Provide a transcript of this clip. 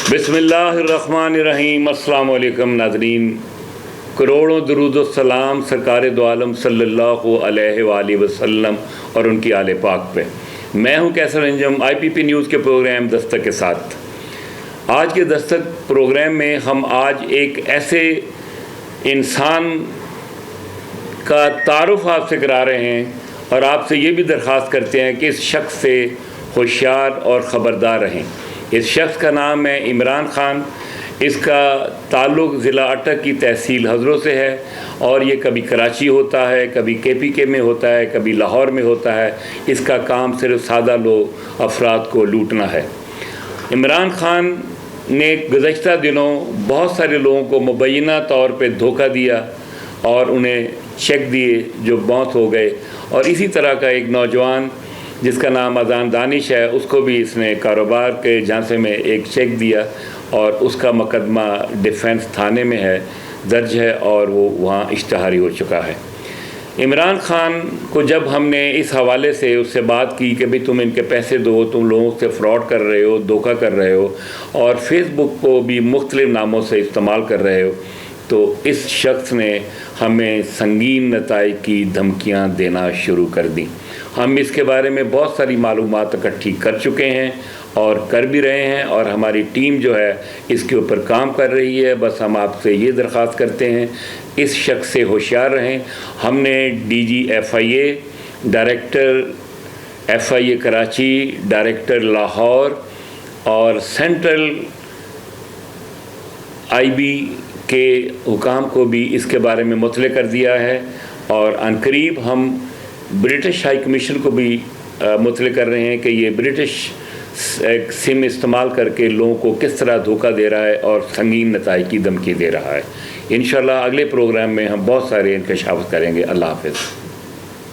बिस्मिल्लाहिर्रहमानिर्रहीम। अस्सलाम वालेकुम नाज़रीन, करोड़ों दुरूद व सलाम सरकार दो आलम सल्लल्लाहु अलैहि वसल्लम और उनकी आले पाक पे। मैं हूं कैसर अंजम, IPP न्यूज़ के प्रोग्राम दस्तक के साथ। आज के दस्तक प्रोग्राम में हम आज एक ऐसे इंसान का तारुफ आपसे करा रहे हैं और आपसे ये भी दरख्वास्त करते हैं कि इस शख्स से होशियार और ख़बरदार रहें। इस शख्स का नाम है इमरान ख़ान। इसका ताल्लुक़ ज़िला अटक की तहसील हज़रों से है और ये कभी कराची होता है, कभी KPK में होता है, कभी लाहौर में होता है। इसका काम सिर्फ सादा लोग अफराद को लूटना है। इमरान ख़ान ने गुज़श्ता दिनों बहुत सारे लोगों को मुबैना तौर पे धोखा दिया और उन्हें चेक दिए जो मौत हो गए। और इसी तरह का एक नौजवान जिसका नाम अजान दानिश है, उसको भी इसने कारोबार के झांसे में एक चेक दिया और उसका मुकदमा डिफेंस थाने में है, दर्ज है और वो वहाँ इश्तहारी हो चुका है। इमरान ख़ान को जब हमने इस हवाले से उससे बात की कि भाई तुम इनके पैसे दो, तुम लोगों से फ़्रॉड कर रहे हो, धोखा कर रहे हो और फेसबुक को भी मुख्तलिफ़ नामों से इस्तेमाल कर रहे हो, तो इस शख्स ने हमें संगीन नताइज की धमकियां देना शुरू कर दी। हम इसके बारे में बहुत सारी मालूमात इकट्ठी कर चुके हैं और कर भी रहे हैं और हमारी टीम जो है इसके ऊपर काम कर रही है। बस हम आपसे ये दरख्वास्त करते हैं, इस शख्स से होशियार रहें। हमने DG FIA, director FIA Karachi, director Lahore और सेंट्रल IB के हुकाम को भी इसके बारे में मुतले कर दिया है और अनकरीब हम ब्रिटिश हाई कमीशन को भी मुतले कर रहे हैं कि ये ब्रिटिश सिम इस्तेमाल करके लोगों को किस तरह धोखा दे रहा है और संगीन नताइज की धमकी दे रहा है। इंशाअल्लाह अगले प्रोग्राम में हम बहुत सारे इंकशाफ करेंगे। अल्लाह हाफ़िज़।